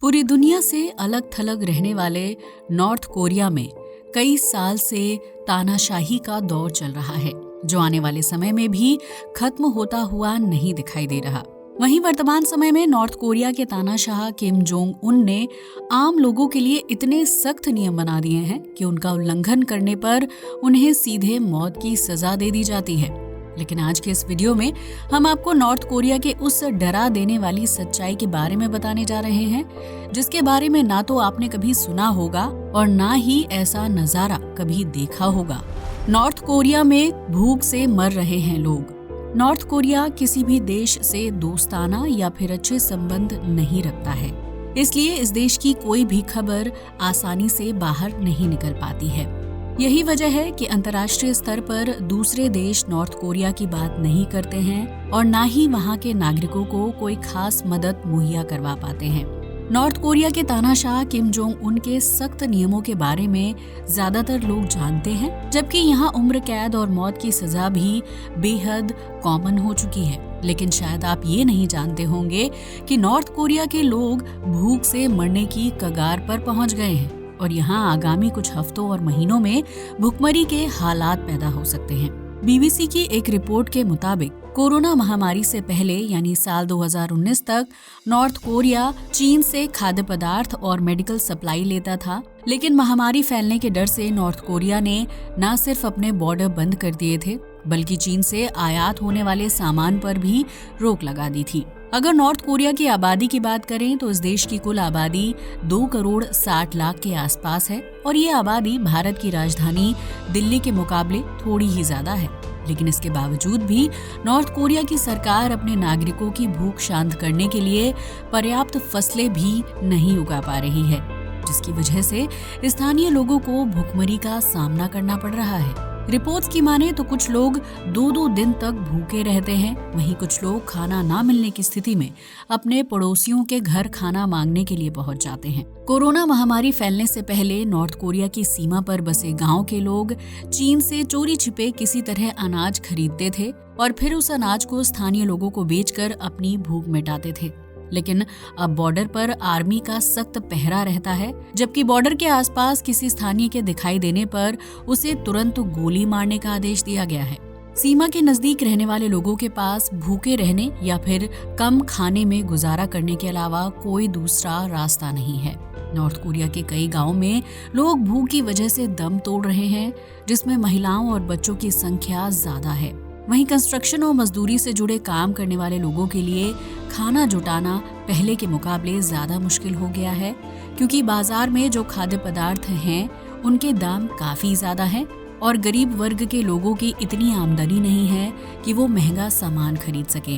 पूरी दुनिया से अलग थलग रहने वाले नॉर्थ कोरिया में कई साल से तानाशाही का दौर चल रहा है, जो आने वाले समय में भी खत्म होता हुआ नहीं दिखाई दे रहा। वहीं वर्तमान समय में नॉर्थ कोरिया के तानाशाह किम जोंग उन ने आम लोगों के लिए इतने सख्त नियम बना दिए हैं कि उनका उल्लंघन करने पर उन्हें सीधे मौत की सजा दे दी जाती है। लेकिन आज के इस वीडियो में हम आपको नॉर्थ कोरिया के उस डरा देने वाली सच्चाई के बारे में बताने जा रहे हैं, जिसके बारे में ना तो आपने कभी सुना होगा और ना ही ऐसा नजारा कभी देखा होगा। नॉर्थ कोरिया में भूख से मर रहे हैं लोग। नॉर्थ कोरिया किसी भी देश से दोस्ताना या फिर अच्छे संबंध नहीं रखता है, इसलिए इस देश की कोई भी खबर आसानी से बाहर नहीं निकल पाती है। यही वजह है कि अंतर्राष्ट्रीय स्तर पर दूसरे देश नॉर्थ कोरिया की बात नहीं करते हैं और ना ही वहां के नागरिकों को कोई खास मदद मुहैया करवा पाते हैं। नॉर्थ कोरिया के तानाशाह किम जोंग उन के सख्त नियमों के बारे में ज्यादातर लोग जानते हैं, जबकि यहाँ उम्र कैद और मौत की सजा भी बेहद कॉमन हो चुकी है। लेकिन शायद आप ये नहीं जानते होंगे कि नॉर्थ कोरिया के लोग भूख से मरने की कगार पर पहुंच गए हैं और यहाँ आगामी कुछ हफ्तों और महीनों में भुखमरी के हालात पैदा हो सकते हैं। बीबीसी की एक रिपोर्ट के मुताबिक कोरोना महामारी से पहले यानी साल 2019 तक नॉर्थ कोरिया चीन से खाद्य पदार्थ और मेडिकल सप्लाई लेता था, लेकिन महामारी फैलने के डर से नॉर्थ कोरिया ने न सिर्फ अपने बॉर्डर बंद कर दिए थे, बल्कि चीन से आयात होने वाले सामान पर भी रोक लगा दी थी। अगर नॉर्थ कोरिया की आबादी की बात करें तो इस देश की कुल आबादी 2 करोड़ 60 लाख के आसपास है और ये आबादी भारत की राजधानी दिल्ली के मुकाबले थोड़ी ही ज्यादा है। लेकिन इसके बावजूद भी नॉर्थ कोरिया की सरकार अपने नागरिकों की भूख शांत करने के लिए पर्याप्त फसलें भी नहीं उगा पा रही है, जिसकी वजह से स्थानीय लोगों को भूखमरी का सामना करना पड़ रहा है। रिपोर्ट्स की माने तो कुछ लोग 2-2 दिन तक भूखे रहते हैं, वहीं कुछ लोग खाना ना मिलने की स्थिति में अपने पड़ोसियों के घर खाना मांगने के लिए पहुंच जाते हैं। कोरोना महामारी फैलने से पहले नॉर्थ कोरिया की सीमा पर बसे गांव के लोग चीन से चोरी छिपे किसी तरह अनाज खरीदते थे और फिर उस अनाज को स्थानीय लोगों को बेचकर अपनी भूख मिटाते थे। लेकिन अब बॉर्डर पर आर्मी का सख्त पहरा रहता है, जबकि बॉर्डर के आसपास किसी स्थानीय के दिखाई देने पर उसे तुरंत गोली मारने का आदेश दिया गया है। सीमा के नजदीक रहने वाले लोगों के पास भूखे रहने या फिर कम खाने में गुजारा करने के अलावा कोई दूसरा रास्ता नहीं है। नॉर्थ कोरिया के कई गांवों में लोग भूख की वजह से दम तोड़ रहे हैं, जिसमें महिलाओं और बच्चों की संख्या ज्यादा है। वहीं कंस्ट्रक्शन और मजदूरी से जुड़े काम करने वाले लोगों के लिए खाना जुटाना पहले के मुकाबले ज्यादा मुश्किल हो गया है, क्योंकि बाजार में जो खाद्य पदार्थ हैं उनके दाम काफी ज्यादा हैं और गरीब वर्ग के लोगों की इतनी आमदनी नहीं है कि वो महंगा सामान खरीद सके।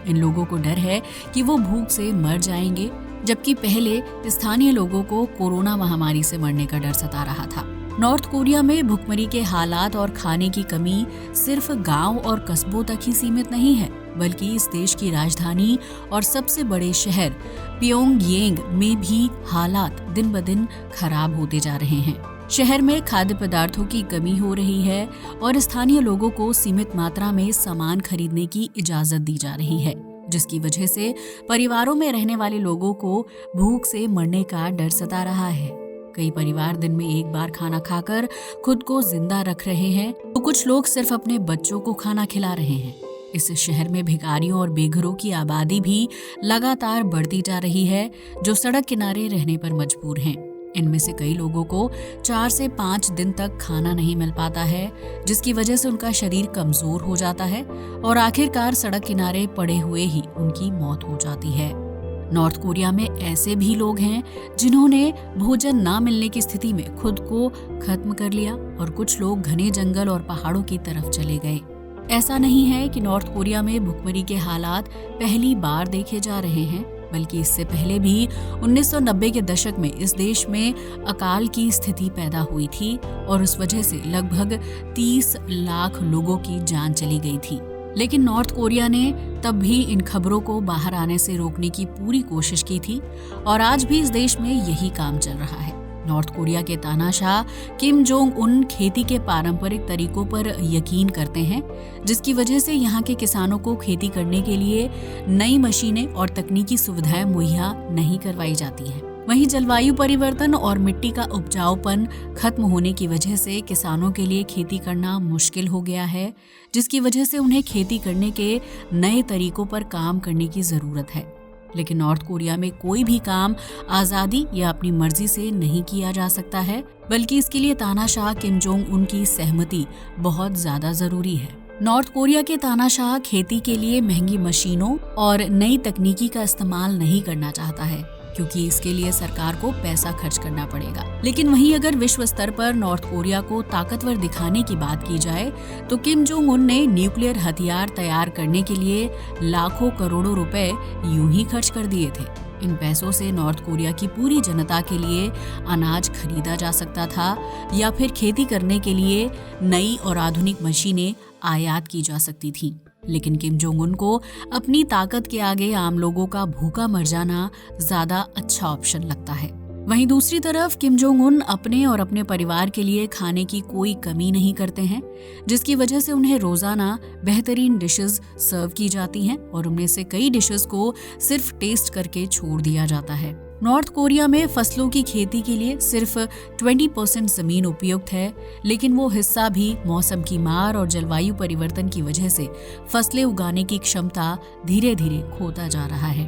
इन लोगों को डर है कि वो भूख से मर जाएंगे, जबकि पहले स्थानीय लोगों को कोरोना महामारी से मरने का डर सता रहा था। नॉर्थ कोरिया में भुखमरी के हालात और खाने की कमी सिर्फ गांव और कस्बों तक ही सीमित नहीं है, बल्कि इस देश की राजधानी और सबसे बड़े शहर प्योंगयांग में भी हालात दिन ब दिन खराब होते जा रहे हैं। शहर में खाद्य पदार्थों की कमी हो रही है और स्थानीय लोगों को सीमित मात्रा में सामान खरीदने की इजाजत दी जा रही है, जिसकी वजह से परिवारों में रहने वाले लोगों को भूख से मरने का डर सता रहा है। कई परिवार दिन में एक बार खाना खाकर खुद को जिंदा रख रहे हैं, तो कुछ लोग सिर्फ अपने बच्चों को खाना खिला रहे हैं। इस शहर में भिखारियों और बेघरों की आबादी भी लगातार बढ़ती जा रही है, जो सड़क किनारे रहने पर मजबूर हैं। इनमें से कई लोगों को 4 से 5 दिन तक खाना नहीं मिल पाता है, जिसकी वजह से उनका शरीर कमजोर हो जाता है और आखिरकार सड़क किनारे पड़े हुए ही उनकी मौत हो जाती है। नॉर्थ कोरिया में ऐसे भी लोग हैं जिन्होंने भोजन ना मिलने की स्थिति में खुद को खत्म कर लिया और कुछ लोग घने जंगल और पहाड़ों की तरफ चले गए। ऐसा नहीं है कि नॉर्थ कोरिया में भुखमरी के हालात पहली बार देखे जा रहे हैं, बल्कि इससे पहले भी 1990 के दशक में इस देश में अकाल की स्थिति पैदा हुई थी और उस वजह से लगभग 30 लाख लोगों की जान चली गई थी। लेकिन नॉर्थ कोरिया ने तब भी इन खबरों को बाहर आने से रोकने की पूरी कोशिश की थी और आज भी इस देश में यही काम चल रहा है। नॉर्थ कोरिया के तानाशाह किम जोंग उन खेती के पारंपरिक तरीकों पर यकीन करते हैं, जिसकी वजह से यहाँ के किसानों को खेती करने के लिए नई मशीनें और तकनीकी सुविधाएं मुहैया नहीं करवाई जाती हैं। वहीं जलवायु परिवर्तन और मिट्टी का उपजाऊपन खत्म होने की वजह से किसानों के लिए खेती करना मुश्किल हो गया है, जिसकी वजह से उन्हें खेती करने के नए तरीकों पर काम करने की जरूरत है। लेकिन नॉर्थ कोरिया में कोई भी काम आजादी या अपनी मर्जी से नहीं किया जा सकता है, बल्कि इसके लिए तानाशाह किम जोंग उन की सहमति बहुत ज्यादा जरूरी है। नॉर्थ कोरिया के तानाशाह खेती के लिए महंगी मशीनों और नई तकनीकी का इस्तेमाल नहीं करना चाहता है, क्योंकि इसके लिए सरकार को पैसा खर्च करना पड़ेगा। लेकिन वहीं अगर विश्व स्तर पर नॉर्थ कोरिया को ताकतवर दिखाने की बात की जाए तो किम जोंग उन ने न्यूक्लियर हथियार तैयार करने के लिए लाखों करोड़ों रुपए यूं ही खर्च कर दिए थे। इन पैसों से नॉर्थ कोरिया की पूरी जनता के लिए अनाज खरीदा जा सकता था या फिर खेती करने के लिए नई और आधुनिक मशीनें आयात की जा सकती थीं। लेकिन किम जोंग उन को अपनी ताकत के आगे आम लोगों का भूखा मर जाना ज्यादा अच्छा ऑप्शन लगता है। वहीं दूसरी तरफ किम जोंग उन अपने और अपने परिवार के लिए खाने की कोई कमी नहीं करते हैं, जिसकी वजह से उन्हें रोजाना बेहतरीन डिशेस सर्व की जाती हैं और उनमें से कई डिशेस को सिर्फ टेस्ट करके छोड़ दिया जाता है। नॉर्थ कोरिया में फसलों की खेती के लिए सिर्फ 20% जमीन उपयुक्त है, लेकिन वो हिस्सा भी मौसम की मार और जलवायु परिवर्तन की वजह से फसलें उगाने की क्षमता धीरे धीरे खोता जा रहा है।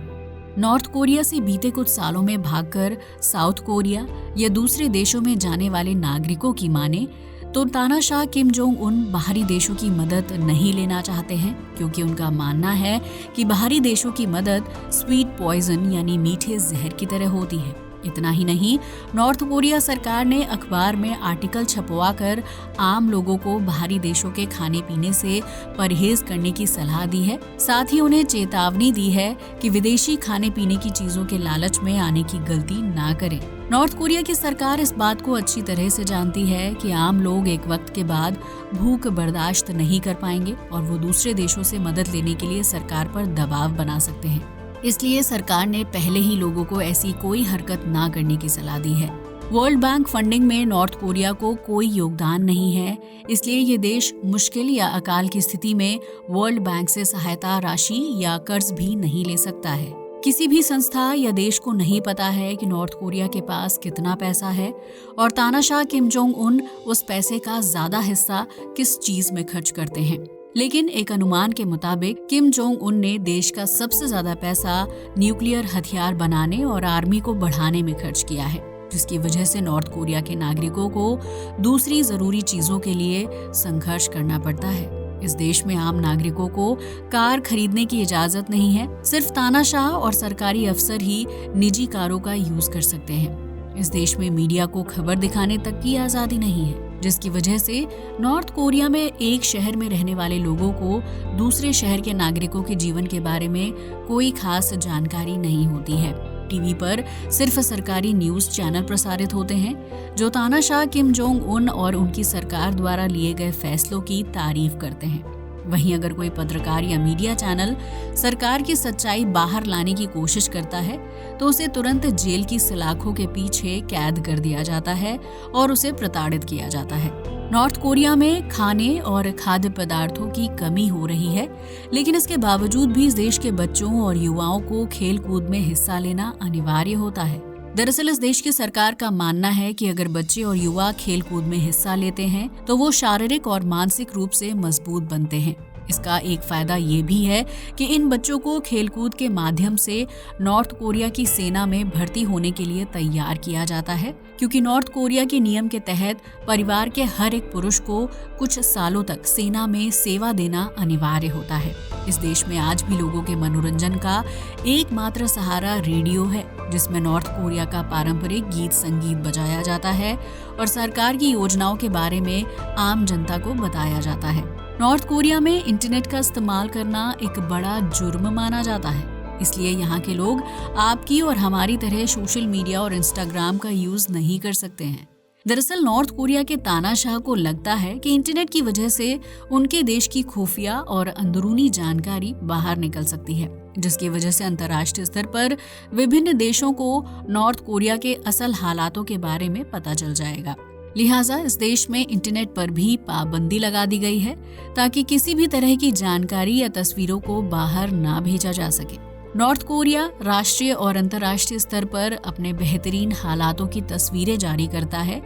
नॉर्थ कोरिया से बीते कुछ सालों में भागकर साउथ कोरिया या दूसरे देशों में जाने वाले नागरिकों की माने तो तानाशाह किम जोंग उन बाहरी देशों की मदद नहीं लेना चाहते हैं, क्योंकि उनका मानना है कि बाहरी देशों की मदद स्वीट पॉइजन यानी मीठे जहर की तरह होती है। इतना ही नहीं, नॉर्थ कोरिया सरकार ने अखबार में आर्टिकल छपवाकर आम लोगों को बाहरी देशों के खाने पीने से परहेज करने की सलाह दी है। साथ ही उन्हें चेतावनी दी है कि विदेशी खाने पीने की चीजों के लालच में आने की गलती ना करें। नॉर्थ कोरिया की सरकार इस बात को अच्छी तरह से जानती है कि आम लोग एक वक्त के बाद भूख बर्दाश्त नहीं कर पाएंगे और वो दूसरे देशों से मदद लेने के लिए सरकार पर दबाव बना सकते हैं। इसलिए सरकार ने पहले ही लोगों को ऐसी कोई हरकत ना करने की सलाह दी है। वर्ल्ड बैंक फंडिंग में नॉर्थ कोरिया को कोई योगदान नहीं है, इसलिए ये देश मुश्किल या अकाल की स्थिति में वर्ल्ड बैंक से सहायता राशि या कर्ज भी नहीं ले सकता है। किसी भी संस्था या देश को नहीं पता है कि नॉर्थ कोरिया के पास कितना पैसा है और तानाशाह किम जोंग उन उस पैसे का ज्यादा हिस्सा किस चीज में खर्च करते हैं। लेकिन एक अनुमान के मुताबिक किम जोंग उन ने देश का सबसे ज्यादा पैसा न्यूक्लियर हथियार बनाने और आर्मी को बढ़ाने में खर्च किया है, जिसकी वजह से नॉर्थ कोरिया के नागरिकों को दूसरी जरूरी चीजों के लिए संघर्ष करना पड़ता है। इस देश में आम नागरिकों को कार खरीदने की इजाजत नहीं है। सिर्फ तानाशाह और सरकारी अफसर ही निजी कारों का यूज कर सकते हैं। इस देश में मीडिया को खबर दिखाने तक की आजादी नहीं है, जिसकी वजह से नॉर्थ कोरिया में एक शहर में रहने वाले लोगों को दूसरे शहर के नागरिकों के जीवन के बारे में कोई खास जानकारी नहीं होती है। टीवी पर सिर्फ सरकारी न्यूज चैनल प्रसारित होते हैं जो तानाशाह किम जोंग उन और उनकी सरकार द्वारा लिए गए फैसलों की तारीफ करते हैं। वहीं अगर कोई पत्रकार या मीडिया चैनल सरकार की सच्चाई बाहर लाने की कोशिश करता है तो उसे तुरंत जेल की सलाखों के पीछे कैद कर दिया जाता है और उसे प्रताड़ित किया जाता है। नॉर्थ कोरिया में खाने और खाद्य पदार्थों की कमी हो रही है, लेकिन इसके बावजूद भी इस देश के बच्चों और युवाओं को खेल कूद में हिस्सा लेना अनिवार्य होता है। दरअसल इस देश की सरकार का मानना है कि अगर बच्चे और युवा खेल कूद में हिस्सा लेते हैं तो वो शारीरिक और मानसिक रूप से मजबूत बनते हैं। इसका एक फायदा ये भी है कि इन बच्चों को खेलकूद के माध्यम से नॉर्थ कोरिया की सेना में भर्ती होने के लिए तैयार किया जाता है, क्योंकि नॉर्थ कोरिया के नियम के तहत परिवार के हर एक पुरुष को कुछ सालों तक सेना में सेवा देना अनिवार्य होता है। इस देश में आज भी लोगों के मनोरंजन का एकमात्र सहारा रेडियो है, जिसमें नॉर्थ कोरिया का पारंपरिक गीत संगीत बजाया जाता है और सरकार की योजनाओं के बारे में आम जनता को बताया जाता है। नॉर्थ कोरिया में इंटरनेट का इस्तेमाल करना एक बड़ा जुर्म माना जाता है, इसलिए यहाँ के लोग आपकी और हमारी तरह सोशल मीडिया और इंस्टाग्राम का यूज नहीं कर सकते हैं। दरअसल नॉर्थ कोरिया के तानाशाह को लगता है कि इंटरनेट की वजह से उनके देश की खुफिया और अंदरूनी जानकारी बाहर निकल सकती है, जिसकी वजह से अंतर्राष्ट्रीय स्तर पर विभिन्न देशों को नॉर्थ कोरिया के असल हालातों के बारे में पता चल जाएगा। लिहाजा इस देश में इंटरनेट पर भी पाबंदी लगा दी गई है ताकि किसी भी तरह की जानकारी या तस्वीरों को बाहर ना भेजा जा सके। नॉर्थ कोरिया राष्ट्रीय और अंतर्राष्ट्रीय स्तर पर अपने बेहतरीन हालातों की तस्वीरें जारी करता है,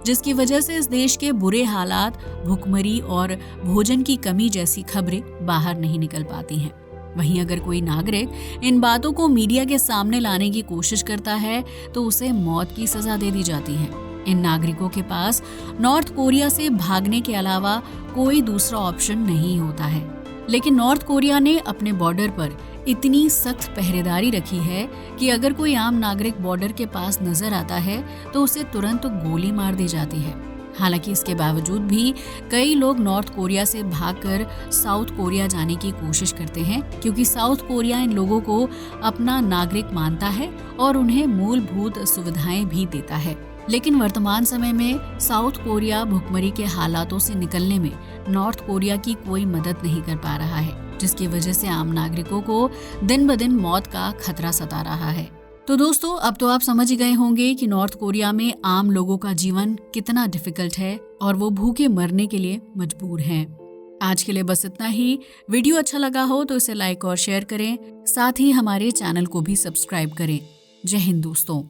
जिसकी वजह से इस देश के बुरे हालात, भुखमरी और भोजन की कमी जैसी खबरें बाहर नहीं निकल पाती हैं। वहीं अगर कोई नागरिक इन बातों को मीडिया के सामने लाने की कोशिश करता है तो उसे मौत की सजा दे दी जाती है। इन नागरिकों के पास नॉर्थ कोरिया से भागने के अलावा कोई दूसरा ऑप्शन नहीं होता है। लेकिन नॉर्थ कोरिया ने अपने बॉर्डर पर इतनी सख्त पहरेदारी रखी है कि अगर कोई आम नागरिक बॉर्डर के पास नजर आता है तो उसे तुरंत गोली मार दी जाती है। हालांकि इसके बावजूद भी कई लोग नॉर्थ कोरिया से भागकर साउथ कोरिया जाने की कोशिश करते हैं, क्योंकि साउथ कोरिया इन लोगों को अपना नागरिक मानता है और उन्हें मूलभूत सुविधाएं भी देता है। लेकिन वर्तमान समय में साउथ कोरिया भुखमरी के हालातों से निकलने में नॉर्थ कोरिया की कोई मदद नहीं कर पा रहा है, जिसकी वजह से आम नागरिकों को दिन ब दिन मौत का खतरा सता रहा है। तो दोस्तों, अब तो आप समझ ही गए होंगे कि नॉर्थ कोरिया में आम लोगों का जीवन कितना डिफिकल्ट है और वो भूखे मरने के लिए मजबूर हैं। आज के लिए बस इतना ही। वीडियो अच्छा लगा हो तो इसे लाइक और शेयर करें, साथ ही हमारे चैनल को भी सब्सक्राइब करें। जय हिंद दोस्तों।